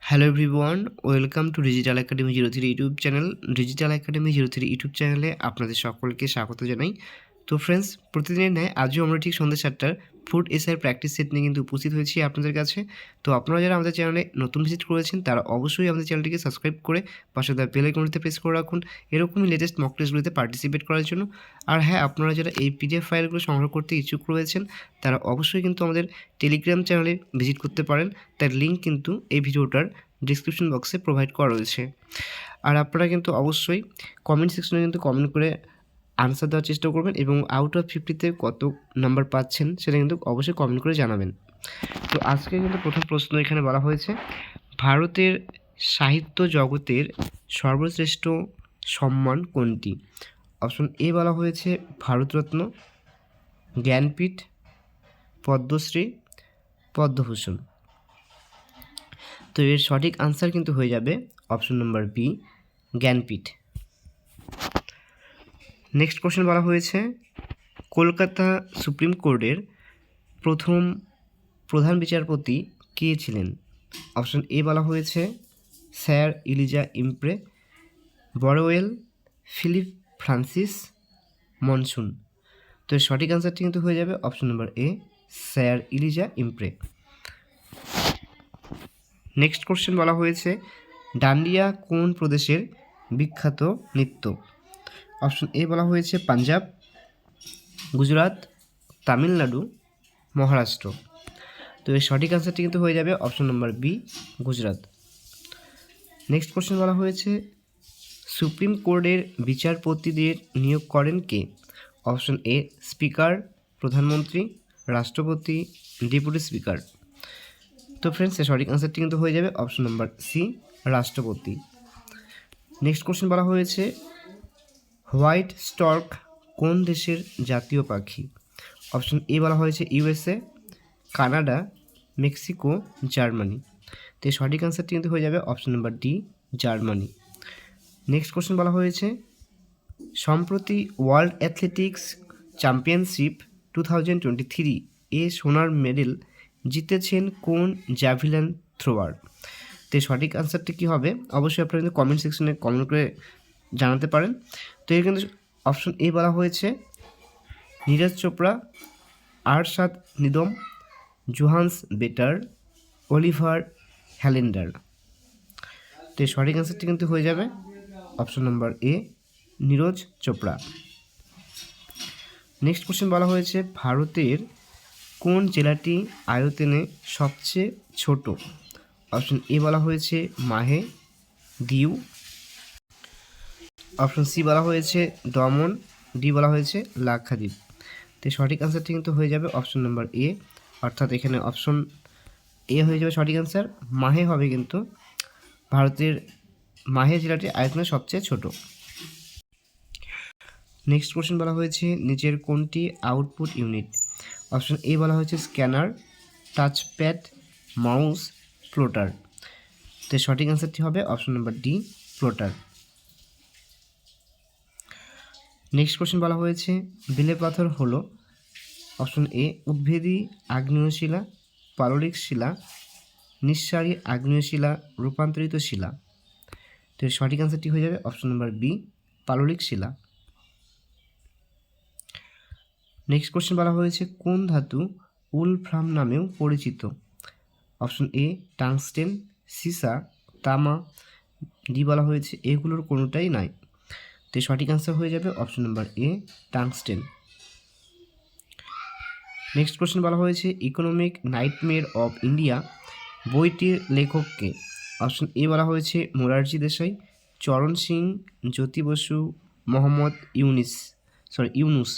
Hello everyone, welcome to digital academy 03 YouTube channel. Digital academy 03 YouTube চ্যানেলে আপনাদের সকলকে স্বাগত জানাই। তো ফ্রেন্ডস, প্রতিদিনের ন্যায় আজও আমরা ঠিক সন্ধ্যে 7টার ফুড এসআই প্র্যাকটিস সেট নিয়ে কিন্তু উপস্থিত হয়েছি আপনাদের কাছে। তো আপনারা যারা আমাদের চ্যানেলে নতুন ভিজিট করেছেন তারা অবশ্যই আমাদের চ্যানেলটিকে সাবস্ক্রাইব করে পাশে দেওয়া বেল আইকনটিতে প্রেস করে রাখুন এরকমই লেটেস্ট মক টেস্টগুলিতে পার্টিসিপেট করার জন্য। আর হ্যাঁ, আপনারা যারা এই পিডিএফ ফাইলগুলো সংগ্রহ করতে ইচ্ছুক রয়েছেন তারা অবশ্যই কিন্তু আমাদের টেলিগ্রাম চ্যানেলে ভিজিট করতে পারেন। তার লিঙ্ক কিন্তু এই ভিডিওটার ডিসক্রিপশন বক্সে প্রোভাইড করা রয়েছে। আর আপনারা কিন্তু অবশ্যই কমেন্ট সেকশনে কিন্তু কমেন্ট করে আনসার দেওয়ার চেষ্টা করবেন এবং আউট অফ 50-তে কত নাম্বার পাচ্ছেন সেটা কিন্তু অবশ্যই কমেন্ট করে জানাবেন। তো আজকে কিন্তু প্রথম প্রশ্ন এখানে বলা হয়েছে, ভারতের সাহিত্য জগতের সর্বশ্রেষ্ঠ সম্মান কোনটি? অপশন এ বলা হয়েছে ভারতরত্ন, জ্ঞানপীঠ, পদ্মশ্রী, পদ্মভূষণ। তো এর সঠিক আনসার কিন্তু হয়ে যাবে option number B, Jnanpith. Next question বলা হয়েছে, কলকাতা সুপ্রিম কোর্টের প্রথম প্রধান বিচারপতি কে ছিলেন? অপশন এ বলা হয়েছে স্যার ইলিজা ইমপ্রে, বরওয়েল, ফিলিপ ফ্রান্সিস, মনসুন। তো এর সঠিক আনসারটি কিন্তু হয়ে যাবে অপশন নম্বর এ, স্যার ইলিজা ইমপ্রে। নেক্সট কোশ্চেন বলা হয়েছে, ডান্ডিয়া কোন প্রদেশের বিখ্যাত নৃত্য? অপশন এ বলা হয়েছে পাঞ্জাব, গুজরাট, তামিলনাড়ু, মহারাষ্ট্র। তো এর সঠিক আনসারটি কিন্তু হয়ে যাবে option number B, Gujarat. Next question বলা হয়েছে, সুপ্রিম কোর্টের বিচারপতিদের নিয়োগ করেন কে? অপশন এ স্পিকার, প্রধানমন্ত্রী, রাষ্ট্রপতি, ডেপুটি স্পিকার। তো ফ্রেন্ডস, এর সঠিক আনসারটি কিন্তু হয়ে যাবে অপশন নম্বর সি, রাষ্ট্রপতি। নেক্সট কোশ্চেন বলা হয়েছে, হোয়াইট স্টর্ক কোন দেশের জাতীয় পাখি? অপশন এ বলা হয়েছে ইউএসএ, কানাডা, মেক্সিকো, জার্মানি। তো এই সঠিক আনসারটি কিন্তু হয়ে যাবে option number D, Germany. Next question বলা হয়েছে, সম্প্রতি ওয়ার্ল্ড অ্যাথলেটিক্স চ্যাম্পিয়নশিপ 2023 এ সোনার মেডেল জিতেছেন কোন জ্যাভেলিন থ্রোয়ার? তো এই সঠিক আনসারটি কী হবে অবশ্যই আপনারা কিন্তু কমেন্ট সেকশনে কমেন্ট করে জানাতে পারেন। তো এর কিন্তু অপশন এ বলা হয়েছে Neeraj Chopra, Arshad Nadeem, Johannes Vetter, Oliver Helander. তো এই সঠিক অ্যান্সারটি কিন্তু হয়ে যাবে option number A, Neeraj Chopra. Next question বলা হয়েছে, ভারতের কোন জেলাটি আয়তনে সবচেয়ে ছোট? অপশন এ বলা হয়েছে মাহে, দিউ, অপশন সি বলা হয়েছে দমন, ডি বলা হয়েছে লাক্ষাদ্বীপ। তো সঠিক অ্যান্সারটি কিন্তু হয়ে যাবে অপশন নম্বর এ, অর্থাৎ এখানে অপশন এ হয়ে যাবে সঠিক অ্যান্সার। মাহে হবে কিন্তু ভারতের মাহে জেলাটি আয়তনে সবচেয়ে ছোট। নেক্সট কোশ্চেন বলা হয়েছে, নিচের কোনটি আউটপুট ইউনিট? অপশন এ বলা হয়েছে স্ক্যানার, টাচপ্যাড, মাউস, প্লটার। তো সঠিক অ্যান্সারটি হবে option number D, plotter. Next question বলা হয়েছে, বেলে পাথর হলো অপশন এ উদ্ভিদী আগ্নেয় শিলা, পাললিক শিলা, নিঃসারী আগ্নেয় শিলা, রূপান্তরিত শিলা। তো সঠিক অ্যান্সারটি হয়ে যাবে অপশন নম্বর বি, পাললিক শিলা। নেক্সট কোশ্চেন বলা হয়েছে, কোন ধাতু উলফ্রাম নামেও পরিচিত? অপশন এ টাংস্টেন, সিসা, তামা, ডি বলা হয়েছে এগুলোর কোনোটাই নাই। তো সঠিক অ্যান্সার হয়ে যাবে অপশন নম্বর এ, টাংস্টেন। নেক্সট কোশ্চেন বলা হয়েছে, ইকোনমিক নাইটমেয়ার অফ ইন্ডিয়া বইটির লেখককে? অপশন এ বলা হয়েছে মোরারজি দেশাই, চরণ সিং, জ্যোতি বসু, মোহাম্মদ ইউনুস।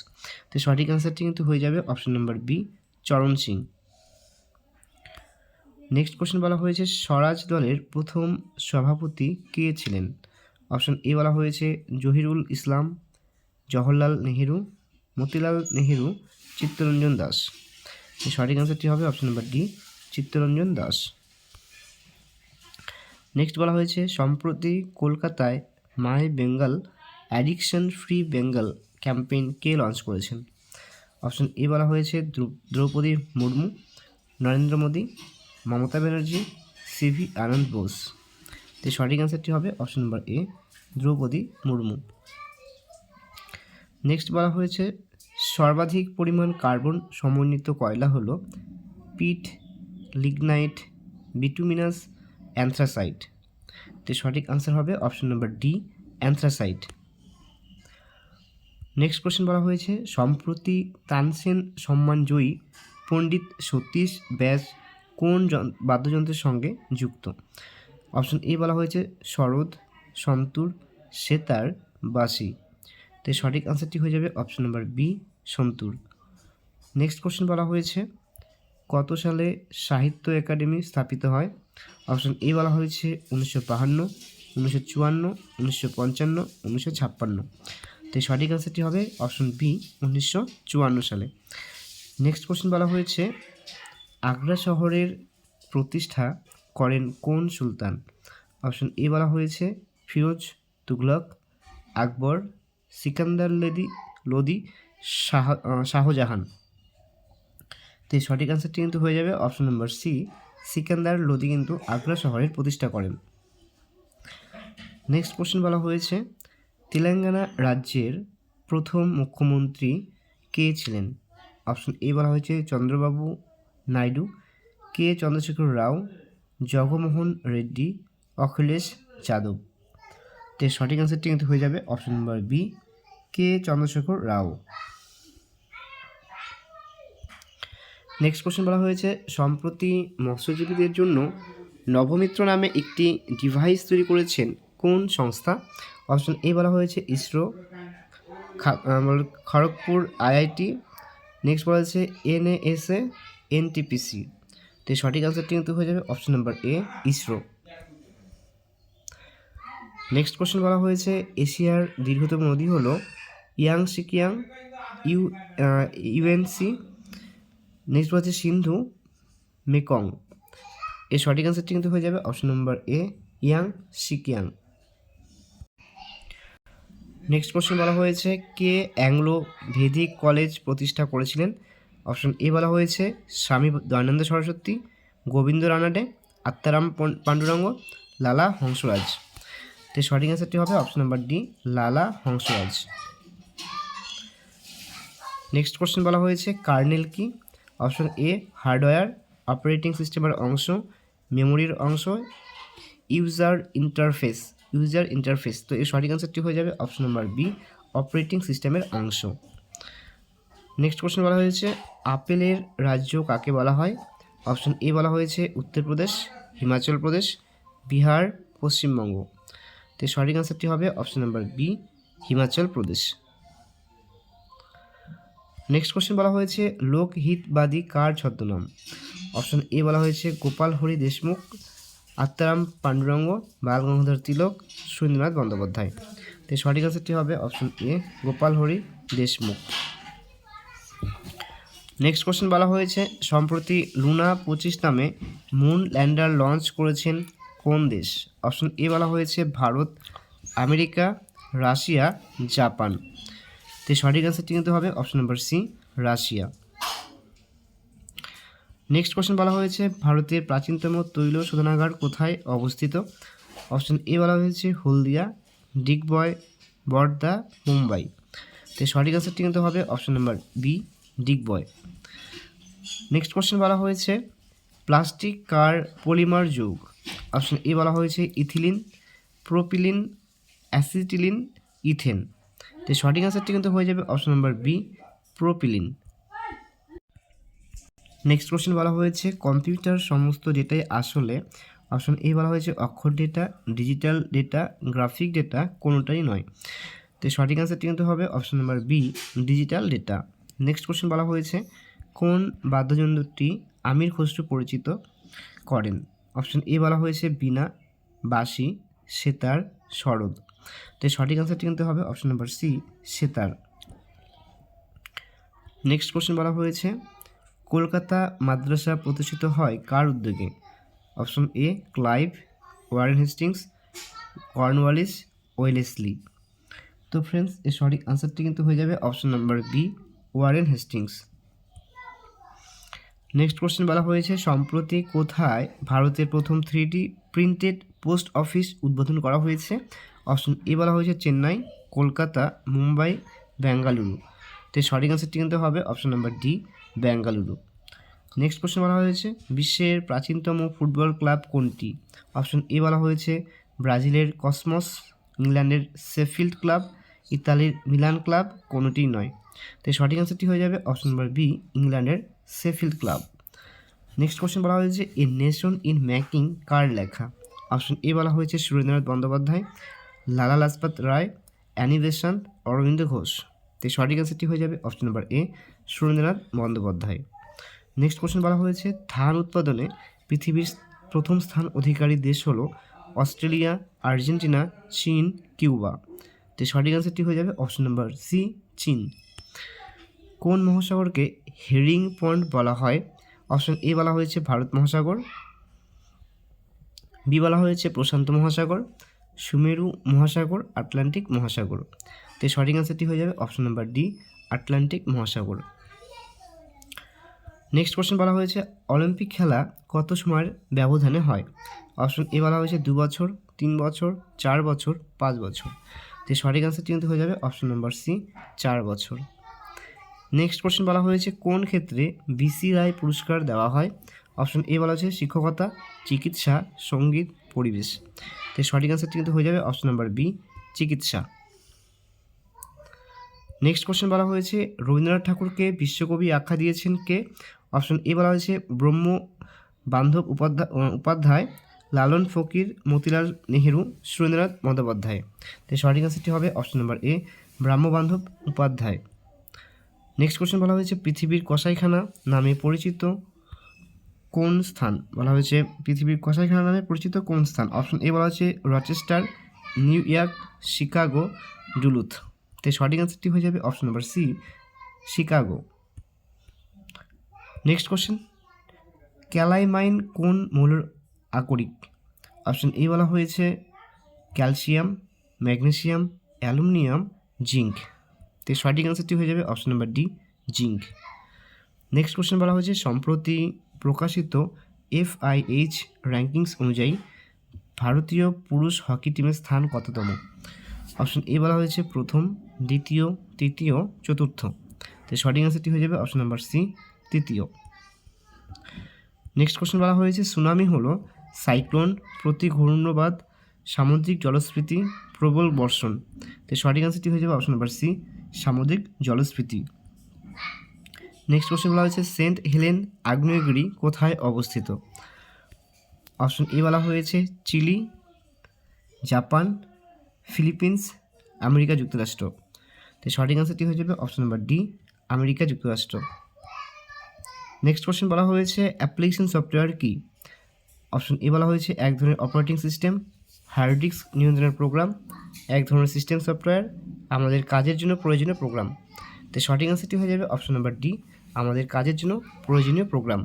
তো সঠিক অ্যান্সারটি কিন্তু হয়ে যাবে অপশন নম্বর বি, চরণ সিং। নেক্সট কোশ্চেন বলা হয়েছে, স্বরাজ দলের প্রথম সভাপতি কে ছিলেন? অপশন এ বলা হয়েছে জহিরুল ইসলাম, জওহরলাল নেহেরু, মতিলাল নেহেরু, চিত্তরঞ্জন দাস। সঠিক অ্যান্সারটি হবে option number D, Chittaranjan Das. Next বলা হয়েছে, সম্প্রতি কলকাতায় my Bengal addiction free Bengal campaign কে লঞ্চ করেছেন? অপশন এ বলা হয়েছে দ্রৌপদী মুর্মু, নরেন্দ্র মোদী, মমতা ব্যানার্জি, সিভি আনন্দ বোস। তো সঠিক অ্যান্সারটি হবে option number A, Droupadi Murmu. Next বলা হয়েছে সর্বাধিক পরিমাণ কার্বন সমন্বিত কয়লা হলো পিট, লিগনাইট, বিটুমিনাস, অ্যানথ্রাসাইট। তো সঠিক আনসার হবে option number D, anthracite. Next question বলা হয়েছে সম্প্রতি তানসেন সম্মানজয়ী পণ্ডিত সতীশ ব্যাস কোন বাদ্যযন্ত্রের সঙ্গে যুক্ত? অপশন এ বলা হয়েছে সরোদ, সন্তুর, সেতার, বাঁশি। তো সঠিক আনসারটি হয়ে যাবে option number B, santoor. Next question বলা হয়েছে কত সালে সাহিত্য একাডেমি স্থাপিত হয়? অপশন এ বলা হয়েছে 1952, 1954, 1955, 1956। তো সঠিক আনসারটি হবে অপশন বি, 1954 সালে। নেক্সট কোশ্চেন বলা হয়েছে আগ্রা শহরের প্রতিষ্ঠা করেন কোন সুলতান? অপশন এ বলা হয়েছে ফিরোজ তুগলক, আকবর, সিকান্দার লোদি, শাহজাহান। তো সঠিক আনসারটি কিন্তু হয়ে যাবে option number C, Sikandar Lodi কিন্তু আগ্রা শহরের প্রতিষ্ঠা করেন। নেক্সট কোশ্চেন বলা হয়েছে তেলেঙ্গানা রাজ্যের প্রথম মুখ্যমন্ত্রী কে ছিলেন? অপশন এ বলা হয়েছে চন্দ্রবাবু নাইডু, কে চন্দ্রশেখর রাও, জগমোহন রেড্ডি, অখিলেশ যাদব। তো সঠিক অ্যান্সারটি কিন্তু হয়ে যাবে অপশন নাম্বার বি, কে চন্দ্রশেখর রাও। নেক্সট কোশ্চেন বলা হয়েছে সম্প্রতি মৎস্যজীবীদের জন্য নভোমিত্র নামে একটি ডিভাইস তৈরি করেছেন কোন সংস্থা? অপশন এ বলা হয়েছে ইসরো, খড়গপুর আইআইটি, নেক্সট বলা হয়েছে এনএএসএ, এনটিপিসি। তো সঠিক আনসারটি কিন্তু হয়ে যাবে অপশন নাম্বার এ, ইসরো। নেক্সট কোশ্চেন বলা হয়েছে এশিয়ার দীর্ঘতম নদী হলো ইয়াংসিকিয়াং, ইউএনসি, নেক্সট বলা হচ্ছে সিন্ধু, মেকং। এর সঠিক আনসারটি কিন্তু হয়ে যাবে অপশন নাম্বার এ, ইয়াংসিকিয়াং। নেক্সট কোশ্চেন বলা হয়েছে কে অ্যাংলো ভেদিক কলেজ প্রতিষ্ঠা করেছিলেন? অপশন এ বলা হয়েছে স্বামী দয়ানন্দ সরস্বতী, গোবিন্দ রানাডে, আত্মারাম পাণ্ডুরঙ্গ, লালা হংসরাজ। তো সঠিক অ্যান্সারটি হবে অপশন নাম্বার ডি, লালা হংসরাজ। নেক্সট কোশ্চেন বলা হয়েছে কার্নেল কি? অপশন এ হার্ডওয়্যার, অপারেটিং সিস্টেমের অংশ, মেমোরির অংশ, ইউজার ইন্টারফেস। তো এর সঠিক অ্যান্সারটি হয়ে যাবে অপশন নাম্বার বি, অপারেটিং সিস্টেমের অংশ। নেক্সট কোশ্চেন বলা হয়েছে আপেলের রাজ্য কাকে বলা হয়? অপশন এ বলা হয়েছে উত্তরপ্রদেশ, হিমাচল প্রদেশ, বিহার, পশ্চিমবঙ্গ। তো সঠিক অ্যান্সারটি হবে option number B, Himachal Pradesh. Next question বলা হয়েছে লোকহিতবাদী কার ছদ্মনাম? অপশন এ বলা হয়েছে গোপাল হরি দেশমুখ, আত্মারাম পাণ্ডুরঙ্গ, বাল গঙ্গাধর তিলক, সুরেন্দ্রনাথ বন্দ্যোপাধ্যায়। তো সঠিক অ্যান্সারটি হবে option A, Gopal Hari Deshmukh. Next question বলা হয়েছে সম্প্রতি লুনা 25 নামে মুন ল্যান্ডার লঞ্চ করেছেন কোন দেশ? অপশন এ বলা হয়েছে ভারত, আমেরিকা, রাশিয়া, জাপান। তো সঠিক অ্যান্সারটি কিন্তু হবে option number C, Russia. Next question বলা হয়েছে ভারতের প্রাচীনতম তৈল শোধনাগার কোথায় অবস্থিত? অপশন এ বলা হয়েছে হলদিয়া, ডিগবয়, বর্ধা, মুম্বাই। তো সঠিক অ্যান্সারটি কিন্তু হবে option number B, Digboi. Next question বলা হয়েছে প্লাস্টিক কার পলিমার যৌগ? অপশন এ বলা হয়েছে ইথিলিন, প্রোপিলিন, অ্যাসিটিলিন, ইথেন। তো সঠিক অ্যান্সারটি কিন্তু হয়ে যাবে option number B, propylene. Next question বলা হয়েছে কম্পিউটার সমস্ত ডেটাই আসলে? অপশন এ বলা হয়েছে অক্ষর data, digital data, graphic data, কোনোটাই নয়। তো সঠিক অ্যান্সারটি কিন্তু হবে option number B, digital data. Next question বলা হয়েছে কোন বাদ্যযন্ত্রটি আমির খসরু পরিচিত করেন? অপশন এ বলা হয়েছে বীণা, বাঁশি, সেতার, সরোদ। তো সঠিক অ্যান্সারটি কিন্তু হবে option number C, sitar. Next question বলা হয়েছে কলকাতা মাদ্রাসা প্রতিষ্ঠিত হয় কার উদ্যোগে? Option A Clive, Warren Hastings, Cornwallis, Wellesley. তো ফ্রেন্ডস এর সঠিক আনসারটি কিন্তু হয়ে যাবে option number B, Warren Hastings. Next question বলা হয়েছে সম্প্রতি কোথায় ভারতের প্রথম 3D প্রিন্টেড পোস্ট অফিস উদ্বোধন করা হয়েছে? অপশন এ বলা হয়েছে চেন্নাই, কলকাতা, মুম্বাই, বেঙ্গালুরু। তো সঠিক অ্যান্সারটি কিন্তু হবে option number D, Bengaluru. Next question বলা হয়েছে বিশ্বের প্রাচীনতম ফুটবল ক্লাব কোনটি? অপশন এ বলা হয়েছে ব্রাজিলের কসমস, ইংল্যান্ডের শেফিল্ড ক্লাব, ইতালির মিলান ক্লাব, কোনোটিই নয়। তো সঠিক অ্যান্সারটি হয়ে যাবে অপশন নাম্বার বি, ইংল্যান্ডের শেফিল্ড ক্লাব। নেক্সট কোশ্চেন বলা হয়েছে এ নেশন ইন মেকিং কার লেখা? অপশন এ বলা হয়েছে সুরেন্দ্রনাথ বন্দ্যোপাধ্যায়, লালা লাজপত রায়, অ্যানি বেসান্ত, অরবিন্দ ঘোষ। তো সঠিক অ্যান্সারটি হয়ে যাবে অপশন নাম্বার এ, সুরেন্দ্রনাথ বন্দ্যোপাধ্যায়। নেক্সট কোশ্চেন বলা হয়েছে ধান উৎপাদনে পৃথিবীর প্রথম স্থান অধিকারী দেশ হলো অস্ট্রেলিয়া, আর্জেন্টিনা, চীন, কিউবা। তো সঠিক অ্যান্সারটি হয়ে যাবে অপশন নাম্বার সি, চীন। কোন মহাসাগরকে হেরিং পন্ড বলা হয়? অপশন এ বলা হয়েছে ভারত মহাসাগর, বি বলা হয়েছে প্রশান্ত মহাসাগর, সুমেরু মহাসাগর, আটলান্টিক মহাসাগর। তো সঠিক অ্যান্সারটি হয়ে যাবে অপশন নাম্বার ডি, আটলান্টিক মহাসাগর। নেক্সট কোশ্চেন বলা হয়েছে অলিম্পিক খেলা কত সময়ের ব্যবধানে হয়? অপশন এ বলা হয়েছে 2 বছর, 3 বছর, 4 বছর, 5 বছর। তো সঠিক অ্যান্সারটি কিন্তু হয়ে যাবে অপশন নাম্বার সি, 4 বছর। নেক্সট কোশ্চেন বলা হয়েছে কোন ক্ষেত্রে বিসি রায় পুরস্কার দেওয়া হয়? অপশন এ বলা হয়েছে শিক্ষকতা, চিকিৎসা, সঙ্গীত, পরিবেশ। তো সঠিক অ্যান্সারটি কিন্তু হয়ে যাবে অপশন নাম্বার বি, চিকিৎসা। নেক্সট কোশ্চেন বলা হয়েছে রবীন্দ্রনাথ ঠাকুরকে বিশ্বকবি আখ্যা দিয়েছেন কে? অপশন এ বলা হয়েছে ব্রহ্ম বান্ধব উপাধ্যায়, লালন ফকির, মতিলাল নেহেরু, সুরেন্দ্রনাথ বন্দ্যোপাধ্যায়। তো সঠিক অ্যান্সারটি হবে option number A, Brahmabandhab Upadhyay. Next question বলা হয়েছে পৃথিবীর কসাইখানা নামে পরিচিত কোন স্থান? বলা হয়েছে পৃথিবীর কসাইখানা নামে পরিচিত কোন স্থান? অপশন এ বলা হয়েছে Rochester, New York, Chicago, Duluth. তো সঠিক অ্যান্সারটি হয়ে যাবে option number C, Chicago. Next question calamine কোন মৌলের আকরিক? অপশন এ বলা হয়েছে ক্যালসিয়াম, ম্যাগনেসিয়াম, অ্যালুমিনিয়াম, জিঙ্ক। তো সঠিক অ্যান্সারটি হয়ে যাবে option number D, zinc. Next question বলা হয়েছে সম্প্রতি প্রকাশিত FIH র্যাঙ্কিংস অনুযায়ী ভারতীয় পুরুষ হকি টিমের স্থান কততম? অপশন এ বলা হয়েছে প্রথম, দ্বিতীয়, তৃতীয়, চতুর্থ। তো সঠিক অ্যান্সারটি হয়ে যাবে অপশন নাম্বার সি, তৃতীয়। নেক্সট কোশ্চেন বলা হয়েছে সুনামি হলো সাইক্লোন, প্রতি ঘূর্ণবাদ, সামুদ্রিক জলস্ফীতি, প্রবল বর্ষণ। তো সঠিক অ্যান্সারটি হয়ে যাবে অপশন নাম্বার সি, সামুদ্রিক জলস্ফীতি। নেক্সট কোশ্চেন বলা হয়েছে সেন্ট হেলেন আগ্নেয়গিরি কোথায় অবস্থিত? অপশন এ বলা হয়েছে চিলি, জাপান, ফিলিপিন্স, আমেরিকা যুক্তরাষ্ট্র। তো সঠিক অ্যান্সারটি হয়ে যাবে অপশন নাম্বার ডি, আমেরিকা যুক্তরাষ্ট্র। নেক্সট কোশ্চেন বলা হয়েছে অ্যাপ্লিকেশন সফটওয়্যার কি? অপশন এ বলা হয়েছে এক ধরনের অপারেটিং সিস্টেম, হার্ড ডিস্ক নিয়ন্ত্রণের প্রোগ্রাম, এক ধরনের সিস্টেম সফটওয়্যার, আমাদের কাজের জন্য প্রয়োজনীয় প্রোগ্রাম। তো সঠিক অ্যান্সারটি হয়ে যাবে অপশন নাম্বার ডি, আমাদের কাজের জন্য প্রয়োজনীয় প্রোগ্রাম।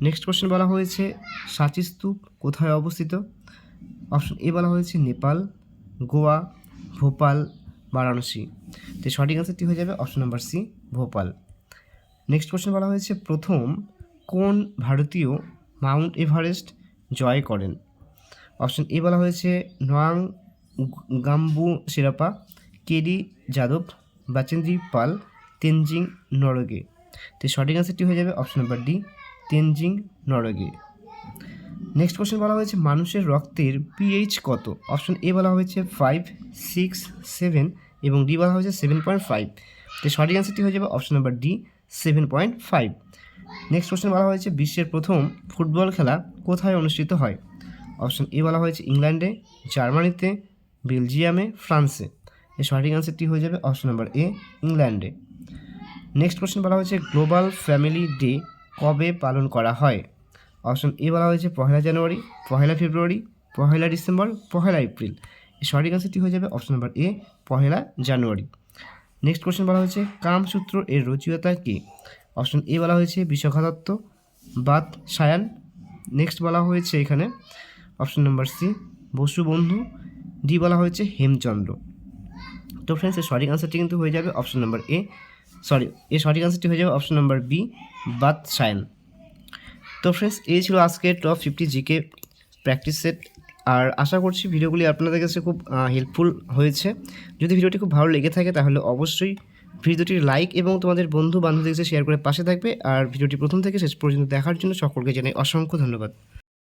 নেক্সট কোশ্চেন বলা হয়েছে সাঁচি স্তূপ কোথায় অবস্থিত? অপশন এ বলা হয়েছে নেপাল, গোয়া, ভোপাল, বারাণসী। তো সঠিক অ্যান্সারটি হয়ে যাবে option number C, Bhopal. Next question বলা হয়েছে প্রথম কোন ভারতীয় মাউন্ট এভারেস্ট জয় করেন? অপশন এ বলা হয়েছে নোয়াং গাম্বু শিরাপা, কেডি যাদব, বাচেন্দ্রী পাল, তেনজিং নরগে। তো সঠিক অ্যান্সারটি হয়ে যাবে option number D, Tenzing Norgay. Next question বলা হয়েছে মানুষের রক্তের pH কত? অপশন এ বলা হয়েছে 5, 6, 7 এবং ডি বলা হয়েছে 7.5। তো সঠিক অ্যান্সারটি হয়ে যাবে option number D, 7.5। Next question বলা হয়েছে বিশ্বের প্রথম ফুটবল খেলা কোথায় অনুষ্ঠিত হয়? অপশন এ বলা হয়েছে ইংল্যান্ডে, জার্মানিতে, বেলজিয়ামে, ফ্রান্সে। এর সঠিক অ্যান্সারটি হয়ে যাবে অপশন নাম্বার এ, ইংল্যান্ডে। নেক্সট কোশ্চেন বলা হয়েছে গ্লোবাল ফ্যামিলি ডে কবে পালন করা হয়? অপশন এ বলা হয়েছে 1 জানুয়ারি, 1 ফেব্রুয়ারি, 1 ডিসেম্বর, 1 এপ্রিল। এর সঠিক অ্যান্সারটি হয়ে যাবে অপশন নাম্বার এ, 1 জানুয়ারি। নেক্সট কোশ্চেন বলা হয়েছে কামসূত্র এর রচয়িতা কে? অপশন এ বলা হয়েছে বিশাখা দত্ত, বাত সায়ান। নেক্সট বলা হয়েছে এখানে অপশন নাম্বার সি, বসু বন্ধু, ডি বলা হয়েছে হেমচন্দ্র। তো ফ্রেন্ডস এর সঠিক আনসারটি কিন্তু হয়ে যাবে অপশন নাম্বার এ, এর সঠিক আনসারটি হয়ে যাবে অপশন নাম্বার বি, বাদশায়ন। তো ফ্রেন্ডস, এই ছিল আজকে টপ 50 জিকে প্র্যাকটিস সেট। আর আশা করছি ভিডিওগুলি আপনাদের কাছে খুব হেল্পফুল হয়েছে। যদি ভিডিওটি খুব ভালো লেগে থাকে তাহলে অবশ্যই ভিডিওটির লাইক এবং তোমাদের বন্ধু বান্ধবদের কাছে শেয়ার করে পাশে থাকবে। আর ভিডিওটি প্রথম থেকে শেষ পর্যন্ত দেখার জন্য সকলকে জানাই অসংখ্য ধন্যবাদ।